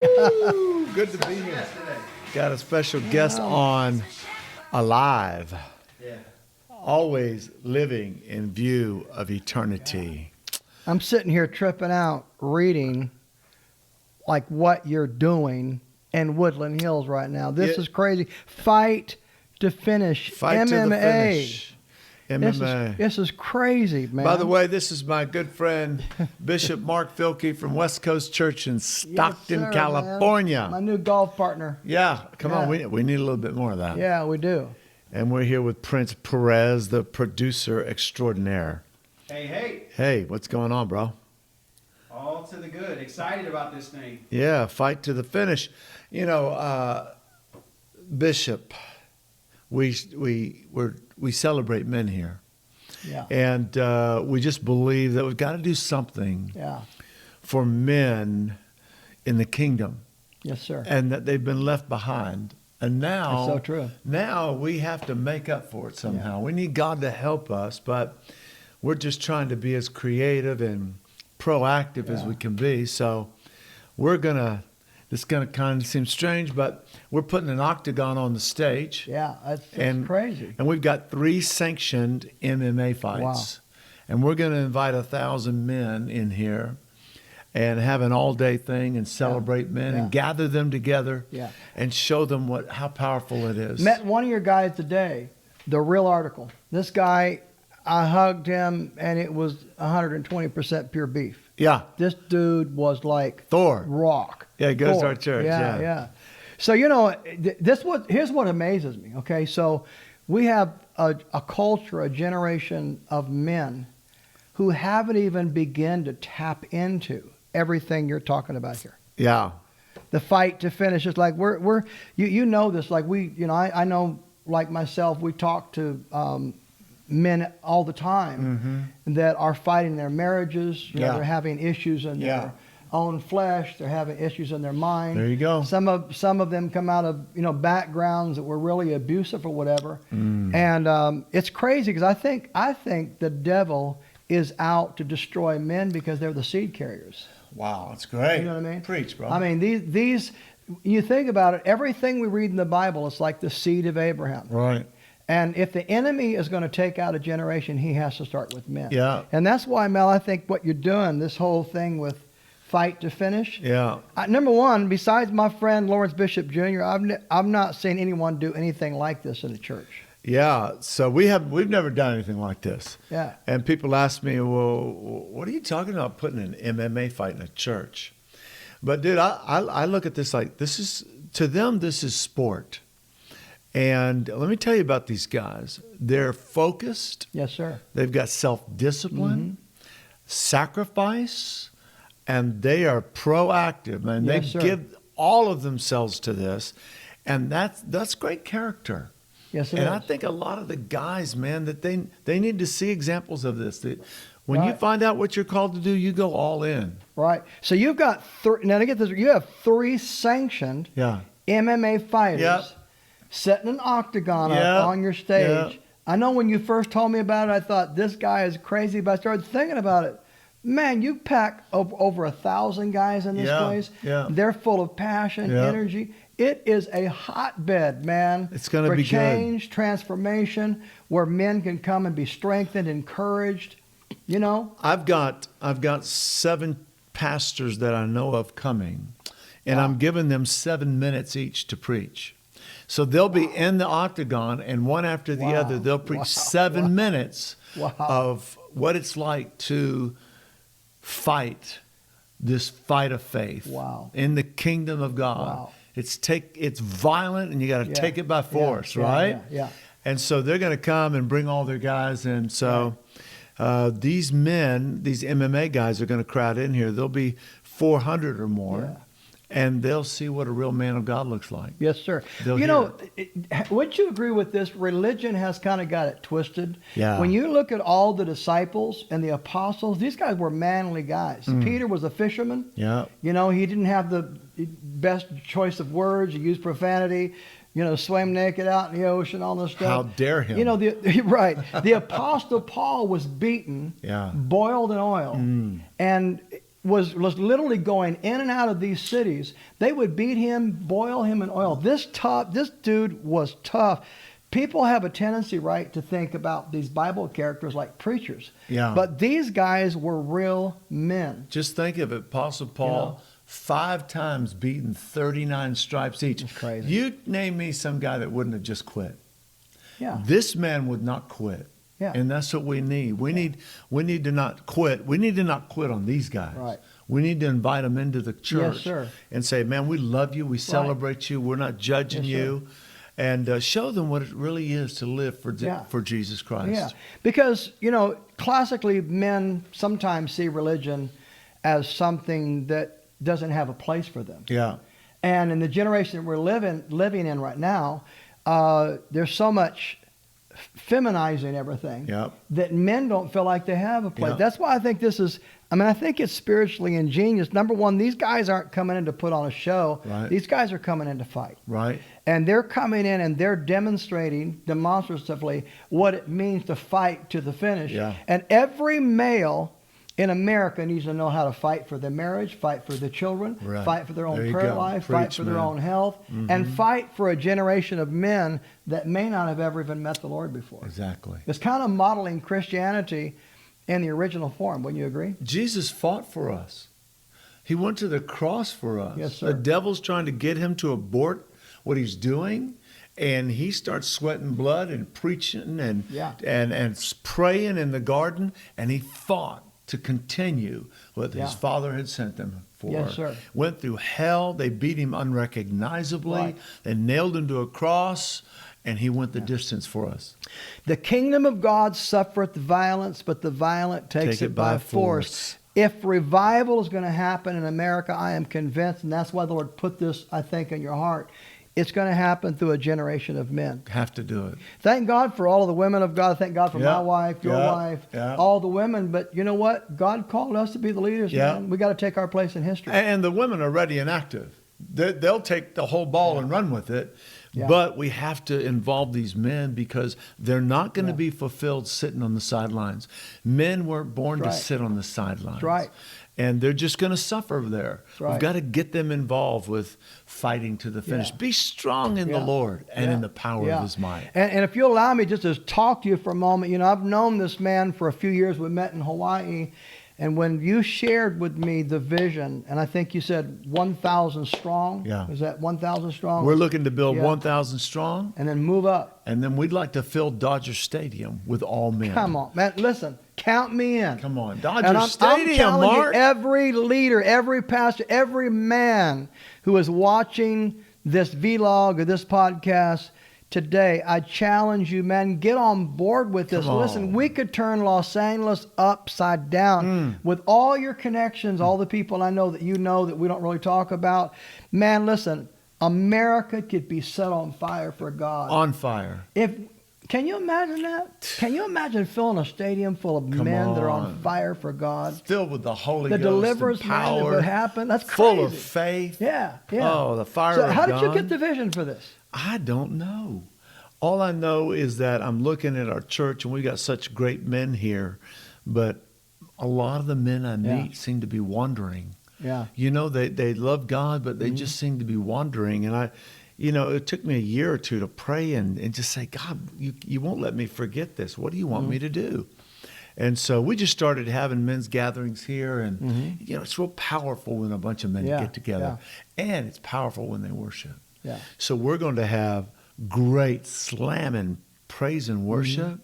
Woo, good to be here. Got a special guest on A.L.I.V.E. Yeah. Always living in view of eternity. I'm sitting here tripping out reading like what you're doing in Woodland Hills right now. This is crazy. Fight to finish. Fight MMA. to the finish. MMA. This is crazy, man. By the way, this is my good friend, Bishop Mark Filkey from West Coast Church in Stockton, Yes, sir, California. man. My new golf partner. Yeah, come on. Yeah. We need a little bit more of that. Yeah, we do. And we're here with Prince Perez, the producer extraordinaire. Hey, hey. Hey, what's going on, bro? All to the good. Excited about this thing. Yeah, fight to the finish. You know, Bishop, we celebrate men here. Yeah. And we just believe that we've got to do something for men in the kingdom. Yes, sir. And that they've been left behind. And now, That's so true. Now we have to make up for it somehow. We need God to help us, but we're just trying to be as creative and proactive as we can be. So we're it's going to kind of seem strange, but we're putting an octagon on the stage. Yeah, that's crazy. And we've got 3 sanctioned MMA fights. Wow. And we're going to invite 1,000 men in here and have an all-day thing and celebrate men and gather them together and show them how powerful it is. Met one of your guys today, the real article. This guy, I hugged him, and it was 120% pure beef. Yeah. This dude was like Thor. rock. Yeah, he goes Thor. to our church. Yeah. So, you know, here's what amazes me, okay? So we have a culture, a generation of men who haven't even begun to tap into everything you're talking about here. Yeah. The fight to finish. It's like you know this, like I know, like myself, we talk to men all the time that are fighting their marriages. You know, they're having issues in their own flesh. They're having issues in their mind. There you go. Some of them come out of backgrounds that were really abusive or whatever. And it's crazy because I think the devil is out to destroy men because they're the seed carriers. Wow, that's great. You know what I mean? Preach, bro. I mean, these you think about it, everything we read in the Bible is like the seed of Abraham. Right. And if the enemy is going to take out a generation, he has to start with men. Yeah. And that's why, Mel, I think what you're doing, this whole thing with fight to finish. Yeah. Number one, besides my friend Lawrence Bishop Jr., I've not seen anyone do anything like this in the church. Yeah, so we've never done anything like this. Yeah. And people ask me, well, what are you talking about putting an MMA fight in a church? But dude, I look at this like to them this is sport. And let me tell you about these guys. They're focused. Yes, sir. They've got self-discipline, sacrifice, and they are proactive. And they give all of themselves to this. And that's great character. Yes, it and is. I think a lot of the guys, man, that they need to see examples of this. That when you find out what you're called to do, you go all in. Right. So you've got now to get this, you have 3 sanctioned MMA fighters setting an octagon up on your stage. Yeah. I know when you first told me about it, I thought this guy is crazy, but I started thinking about it. Man, you pack over 1,000 guys in this place. Yeah. They're full of passion, energy. It is a hotbed, man. It's going to be change, transformation, where men can come and be strengthened, encouraged. You know, I've got 7 pastors that I know of coming, and I'm giving them 7 minutes each to preach. So they'll be in the octagon, and one after the other, they'll preach 7 minutes of what it's like to fight this fight of faith in the kingdom of God. It's violent, and you got to take it by force, right? Yeah. And so they're going to come and bring all their guys in. So these men, these MMA guys, are going to crowd in here. There'll be 400 or more, and they'll see what a real man of God looks like. Yes, sir. Would you agree with this? Religion has kind of got it twisted. Yeah. When you look at all the disciples and the apostles, these guys were manly guys. Peter was a fisherman. Yeah. You know, he didn't have the best choice of words. He used profanity. Swam naked out in the ocean, all this stuff. How dare him? The Apostle Paul was beaten, boiled in oil, and was literally going in and out of these cities. They would beat him, boil him in oil. This dude was tough. People have a tendency, right, to think about these Bible characters like preachers. Yeah. But these guys were real men. Just think of it, Apostle Paul, 5 times beaten, 39 stripes each. That's crazy. You name me some guy that wouldn't have just quit. Yeah. This man would not quit. Yeah. And that's what we need. We need to not quit. We need to not quit on these guys. Right. We need to invite them into the church. Yes, sir. And say, man, we love you. We celebrate you. We're not judging Yes, sir. you. And show them what it really is to live for Jesus Christ. Yeah, because, classically men sometimes see religion as something that doesn't have a place for them. Yeah. And in the generation that we're living in right now, there's so much feminizing everything that men don't feel like they have a place. That's why I think I think it's spiritually ingenious. Number one, these guys aren't coming in to put on a show. Right. These guys are coming in to fight. Right. And they're coming in and they're demonstrating demonstratively what it means to fight to the finish. Yeah. And every male in America needs to know how to fight for their marriage, fight for their children, Right. fight for their There own you prayer go. life, Preach, fight for their man. own health, and fight for a generation of men that may not have ever even met the Lord before. Exactly. It's kind of modeling Christianity in the original form. Wouldn't you agree? Jesus fought for us. He went to the cross for us. Yes, sir. The devil's trying to get him to abort what he's doing, and he starts sweating blood and preaching and praying in the garden, and he fought to continue what his Father had sent them for. Yes, sir. Went through hell. They beat him unrecognizably. Right. They nailed him to a cross, and he went the distance for us. The kingdom of God suffereth violence, but the violent takes it by force. If revival is going to happen in America, I am convinced, and that's why the Lord put this, I think, in your heart, it's going to happen through a generation of men. Have to do it. Thank God for all of the women of God. Thank God for my wife, your wife, all the women. But you know what? God called us to be the leaders, man. We got to take our place in history. And the women are ready and active. They'll take the whole ball and run with it. But we have to involve these men because they're not going to be fulfilled sitting on the sidelines. Men weren't born to sit on the sidelines. That's right. And they're just going to suffer there. Right. We've got to get them involved with fighting to the finish. Be strong in the Lord and in the power of his might. And if you'll allow me just to talk to you for a moment, I've known this man for a few years. We met in Hawaii. And when you shared with me the vision, and I think you said 1,000 strong. Yeah. Is that 1,000 strong? We're looking to build 1,000 strong. And then move up. And then we'd like to fill Dodger Stadium with all men. Come on, man. Listen, count me in. Come on. Dodger And I'm Stadium, telling Mark. you, every leader, every pastor, every man who is watching this vlog or this podcast today, I challenge you, man, get on board with this. Listen, we could turn Los Angeles upside down with all your connections, all the people I know that we don't really talk about. Man, listen, America could be set on fire for God. On fire. Can you imagine that? Can you imagine filling a stadium full of men that are on fire for God? Filled with the Holy The Ghost deliverance, and power. man, that would happen. That's crazy. Full of faith. Yeah. Oh, the fire So of how God. did you get the vision for this? I don't know. All I know is that I'm looking at our church, and we got such great men here, but a lot of the men I meet seem to be wandering. Yeah. They love God, but they just seem to be wandering. And it took me a year or two to pray and just say, God, you won't let me forget this. What do you want me to do? And so we just started having men's gatherings here, and it's real powerful when a bunch of men get together, and it's powerful when they worship. Yeah. So we're going to have great slamming praise and worship.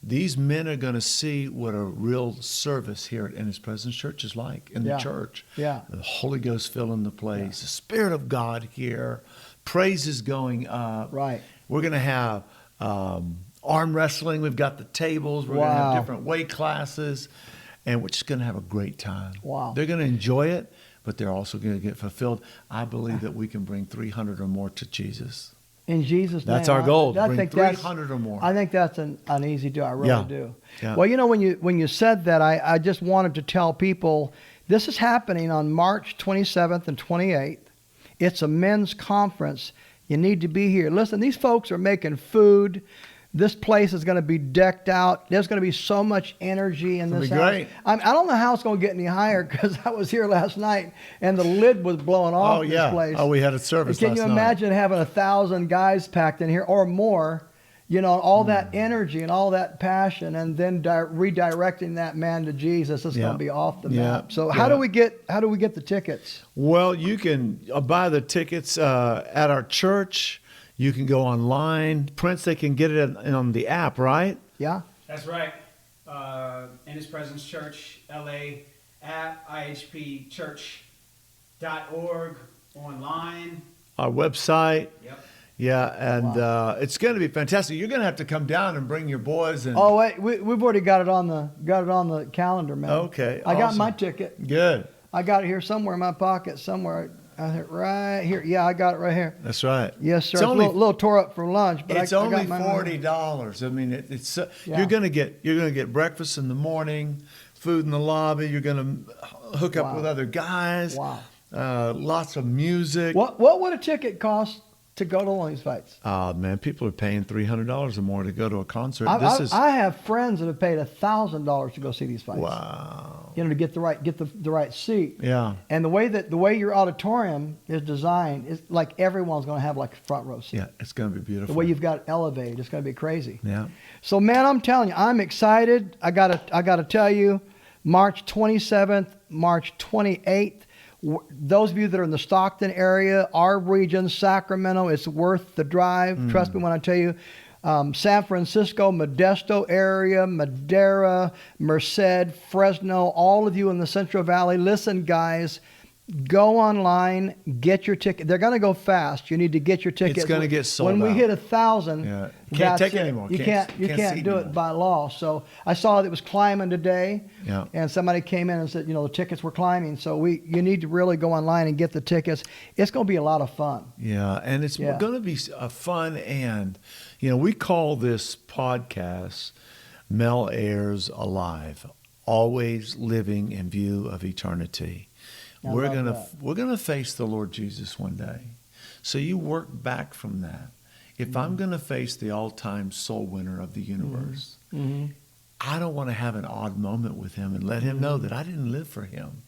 These men are going to see what a real service here at In His Presence Church is like in the church. Yeah. The Holy Ghost filling the place, the Spirit of God here, praise is going up. Right. We're going to have arm wrestling. We've got the tables. We're going to have different weight classes, and we're just going to have a great time. Wow. They're going to enjoy it, but they're also going to get fulfilled. I believe that we can bring 300 or more to Jesus. In Jesus' name. That's our goal, I bring think 300 or more. I think that's an easy deal. I really do. Yeah. Well, when you said that, I just wanted to tell people this is happening on March 27th and 28th. It's a men's conference. You need to be here. Listen, these folks are making food. This place is going to be decked out. There's going to be so much energy in this It'll be house. great. I don't know how it's going to get any higher because I was here last night and the lid was blowing off Oh, this yeah. place. Oh, we had a service Can last you night. imagine having 1,000 guys packed in here or more? You know, all that energy and all that passion, and then redirecting that man to Jesus is going to be off the map. So how do we get the tickets? Well, you can buy the tickets at our church. You can go online. Prince, they can get it on the app, right? Yeah. That's right. In His Presence Church, LA app, IHPCHURCHLA.org, online. Our website. Yep. Yeah, and it's going to be fantastic. You're going to have to come down and bring your boys. And Oh wait, we've already got it on the calendar, man. Okay, I got awesome. my ticket. Good. I got it here somewhere in my pocket somewhere. I think right here. Yeah, I got it right here. That's right. Yes, sir. It's It's only, a little tore up for lunch, but it's I only got mine. $40. I mean, it's Yeah. you're going to get breakfast in the morning, food in the lobby. You're going to hook up Wow. with other guys. Wow. Lots of music. What would a ticket cost to go to one of these fights? Oh man, people are paying $300 or more to go to a concert. I have friends that have paid $1,000 to go see these fights. Wow. You know, to get the right seat. Yeah. And the way your auditorium is designed is like everyone's going to have like a front row seat. Yeah, it's going to be beautiful. The way you've got it elevated, it's going to be crazy. Yeah. So man, I'm telling you, I'm excited. I gotta tell you, March 27th, March 28th. Those of you that are in the Stockton area, our region, Sacramento, it's worth the drive. Trust me when I tell you. San Francisco, Modesto area, Madera, Merced, Fresno, all of you in the Central Valley. Listen, guys, go online, get your ticket. They're going to go fast. You need to get your tickets. It's going to get sold When we out. hit 1,000, Yeah. Can't take it anymore. You Can't can't seat do anymore. it by law. So I saw that it was climbing today. Yeah. And somebody came in and said, the tickets were climbing. So you need to really go online and get the tickets. It's going to be a lot of fun. Yeah, and it's going to be fun, and we call this podcast Mel Ayres A.L.I.V.E, always living in view of eternity. We're gonna face the Lord Jesus one day, so you work back from that. If I'm going to face the all-time soul winner of the universe, I don't want to have an odd moment with him and let him know that I didn't live for him.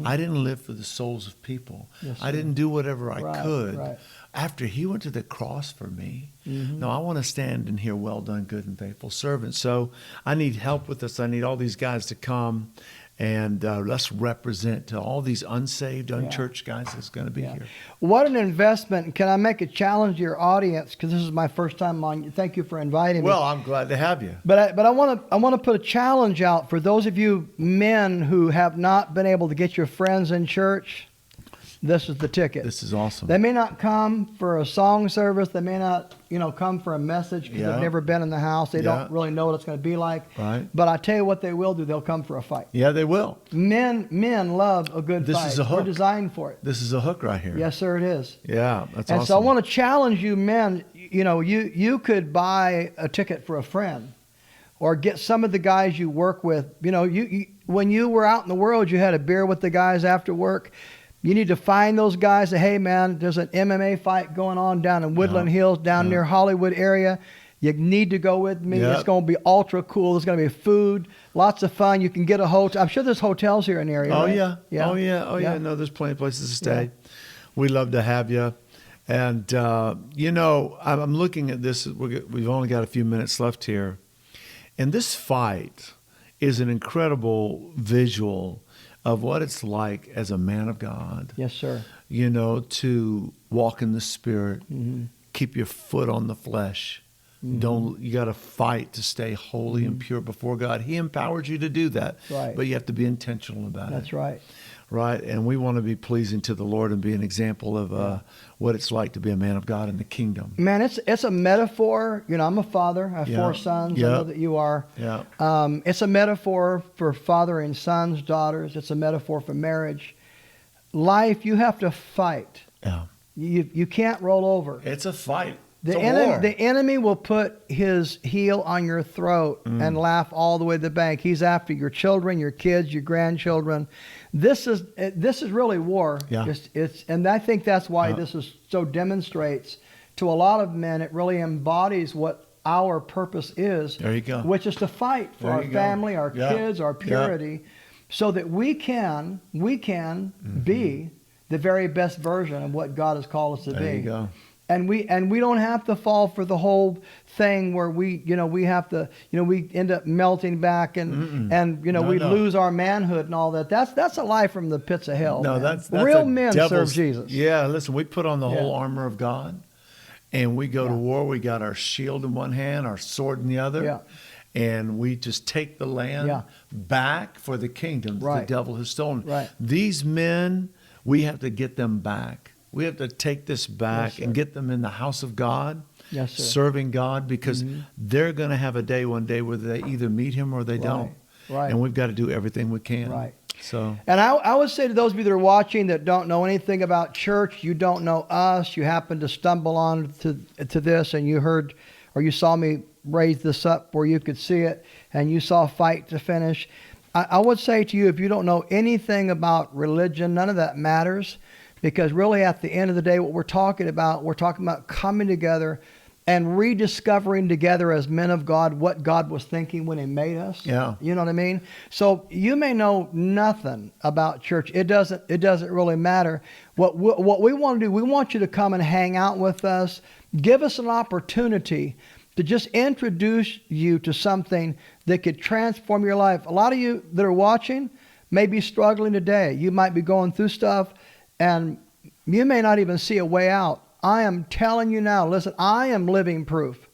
I didn't live for the souls of people. Yes, I sir. didn't do whatever I could right. after he went to the cross for me. No, I want to stand and hear, well done, good and faithful servant. So I need help with this. I need all these guys to come. And let's represent to all these unsaved, unchurched guys that's going to be here. What an investment. Can I make a challenge to your audience? Because this is my first time on. Thank you for inviting me. Well, I'm glad to have you. But I want to put a challenge out for those of you men who have not been able to get your friends in church. This is the ticket. This is awesome. They may not come for a song service. They may not, come for a message because they've never been in the house. They don't really know what it's going to be like. Right. But I tell you what they will do. They'll come for a fight. Yeah, they will. Men love a good This fight. is a hook. We're designed for it. This is a hook right here. Yes, sir, it is. Yeah, that's And awesome. so I want to challenge you men. You could buy a ticket for a friend or get some of the guys you work with. You when you were out in the world, you had a beer with the guys after work. You need to find those guys. Say, hey, man, there's an MMA fight going on down in Woodland Hills, down near Hollywood area. You need to go with me. Yep. It's going to be ultra cool. There's going to be food, lots of fun. You can get a hotel. I'm sure there's hotels here in the area. Oh, right? yeah. Oh, yeah. No, there's plenty of places to stay. We love to have you. And, I'm looking at this. We've only got a few minutes left here. And this fight is an incredible visual of what it's like as a man of God. Yes, sir. To walk in the Spirit, keep your foot on the flesh. You got to fight to stay holy and pure before God. He empowered you to do that. Right. But you have to be intentional about it. That's right. Right. And we want to be pleasing to the Lord and be an example of what it's like to be a man of God in the kingdom. Man, it's a metaphor. I'm a father. I have 4 sons. I know that you are. Yeah. It's a metaphor for fathering sons, daughters. It's a metaphor for marriage. Life, you have to fight. Yeah. You can't roll over. It's a fight. The It's a war. enemy will put his heel on your throat and laugh all the way to the bank. He's after your children, your kids, your grandchildren. This is really war. Yeah. And I think that's why this is so demonstrates to a lot of men. It really embodies what our purpose is. There you go. Which is to fight for There our you go. family, our Yeah. kids, our purity, so that we can be the very best version of what God has called us to There be. you go. And we don't have to fall for the whole thing where we have to, we end up melting back and No, we no. lose our manhood and all that. That's a lie from the pits of hell. No, man. that's real a men serve devil's- Jesus. Yeah, listen, we put on the whole Yeah. armor of God, and we go to war. We got our shield in one hand, our sword in the other, Yeah. and we just take the land Yeah. back for the kingdom that Right. the devil has stolen. Right. These men, we have to get them back. We have to take this back Yes, and sir. get them in the house of God, Yes, sir. serving God, because they're going to have a day one day where they either meet him or they don't. Right. And we've got to do everything we can. Right. So And I would say to those of you that are watching that don't know anything about church, you don't know us, you happen to stumble on to this and you heard or you saw me raise this up where you could see it and you saw Fight to Finish. I would say to you, if you don't know anything about religion, none of that matters, because really at the end of the day, what we're talking about coming together and rediscovering together as men of God what God was thinking when he made us. Yeah. You know what I mean? So you may know nothing about church. It doesn't really matter. What we want to do, we want you to come and hang out with us. Give us an opportunity to just introduce you to something that could transform your life. A lot of you that are watching may be struggling today. You might be going through stuff and you may not even see a way out. I am telling you now, listen, I am living proof.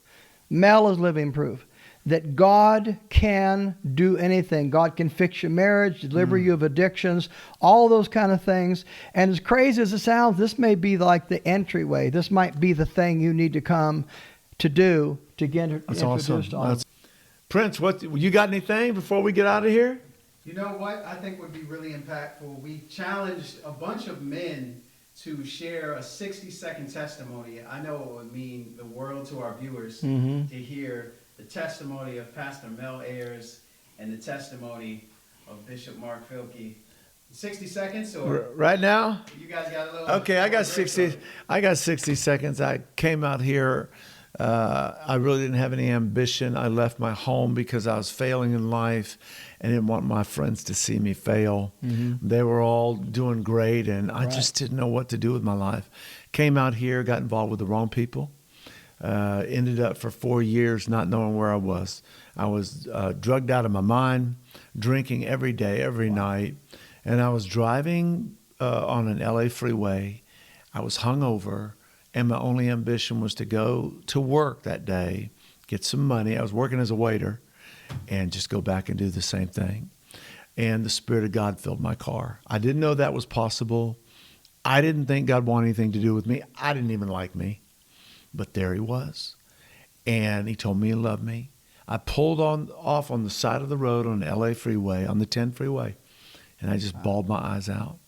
Mel is living proof that God can do anything. God can fix your marriage, deliver you of addictions, all those kind of things. And as crazy as it sounds, this may be like the entryway. This might be the thing you need to come to do to get that's introduced awesome. on. Prince, what you got anything before we get out of here? You know what I think would be really impactful? We challenged a bunch of men to share a 60-second testimony. I know it would mean the world to our viewers to hear the testimony of Pastor Mel Ayres and the testimony of Bishop Mark Filkey. 60 seconds, or Right now? you guys got a little? Okay, I got break 60. on it? I got 60 seconds. I came out here. I really didn't have any ambition. I left my home because I was failing in life and didn't want my friends to see me fail. They were all doing great, and I just didn't know what to do with my life. Came out here, got involved with the wrong people. Ended up for 4 years not knowing where I was. I was drugged out of my mind, drinking every day, every night. And I was driving on an LA freeway. I was hungover, and my only ambition was to go to work that day, get some money. I was working as a waiter, and just go back and do the same thing. And the Spirit of God filled my car. I didn't know that was possible. I didn't think God wanted anything to do with me. I didn't even like me. But there he was. And he told me he loved me. I pulled off on the side of the road on the LA freeway, on the 10 freeway. And I just bawled my eyes out.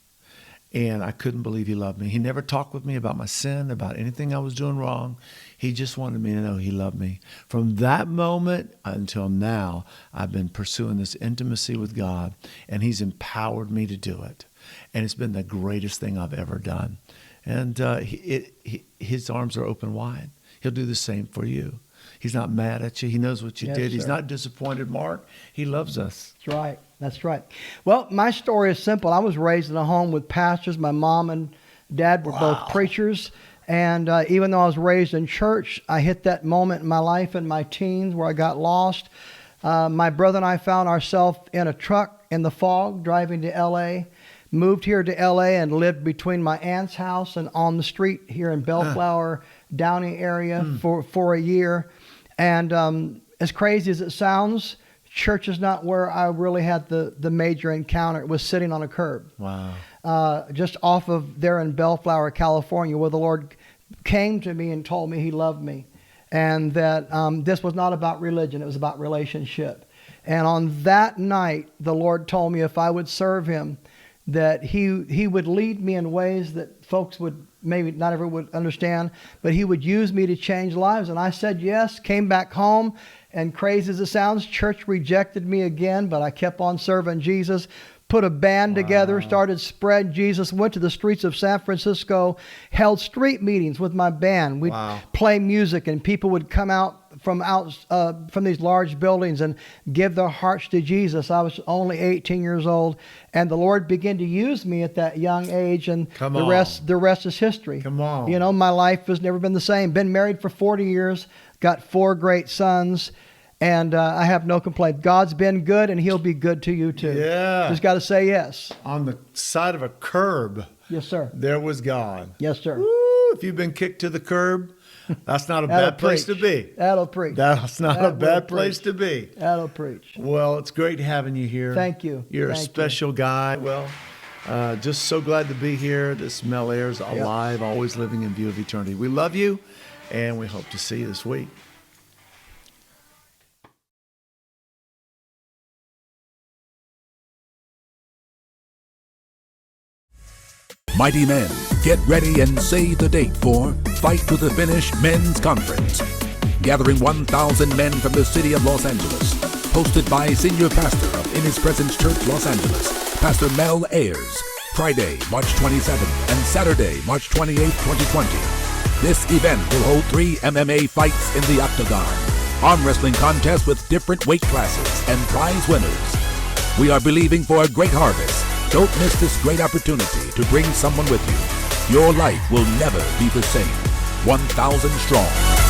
And I couldn't believe he loved me. He never talked with me about my sin, about anything I was doing wrong. He just wanted me to know he loved me. From that moment until now, I've been pursuing this intimacy with God, and he's empowered me to do it. And it's been the greatest thing I've ever done. And his arms are open wide. He'll do the same for you. He's not mad at you. He knows what you did. He's not disappointed, Mark. He loves us. That's right. That's right. Well, my story is simple. I was raised in a home with pastors. My mom and dad were both preachers. And even though I was raised in church, I hit that moment in my life in my teens where I got lost. My brother and I found ourselves in a truck in the fog driving to L.A., moved here to L.A. and lived between my aunt's house and on the street here in Bellflower, Downey area for a year. And as crazy as it sounds, church is not where I really had the major encounter. It was sitting on a curb. Wow. Just off of there in Bellflower, California, where the Lord came to me and told me he loved me. And that this was not about religion, it was about relationship. And on that night, the Lord told me if I would serve him, that he would lead me in ways that folks would maybe not ever would understand, but he would use me to change lives. And I said yes, came back home, and crazy as it sounds, church rejected me again, but I kept on serving Jesus. Put a band together, started spread Jesus, went to the streets of San Francisco, held street meetings with my band. We'd play music and people would come out from these large buildings and give their hearts to Jesus. I was only 18 years old, and the Lord began to use me at that young age, and the rest is history. Come on. You know, my life has never been the same. Been married for 40 years, got 4 great sons, and I have no complaint. God's been good, and He'll be good to you too. Yeah. Just got to say yes. On the side of a curb, Yes, sir. there was God. Yes, sir. Woo, if you've been kicked to the curb, that's not a bad place to be. That'll preach. That's not a bad place to be. That'll preach. Well, it's great having you here. Thank you. You're a special guy. Well, just so glad to be here. This is Mel Ayres, alive, always living in view of eternity. We love you, and we hope to see you this week. Mighty men, get ready and save the date for Fight to the Finish Men's Conference. Gathering 1,000 men from the city of Los Angeles. Hosted by Senior Pastor of In His Presence Church, Los Angeles, Pastor Mel Ayres. Friday, March 27th and Saturday, March 28th, 2020. This event will hold 3 MMA fights in the Octagon. Arm wrestling contests with different weight classes and prize winners. We are believing for a great harvest. Don't miss this great opportunity to bring someone with you. Your life will never be the same. 1,000 strong.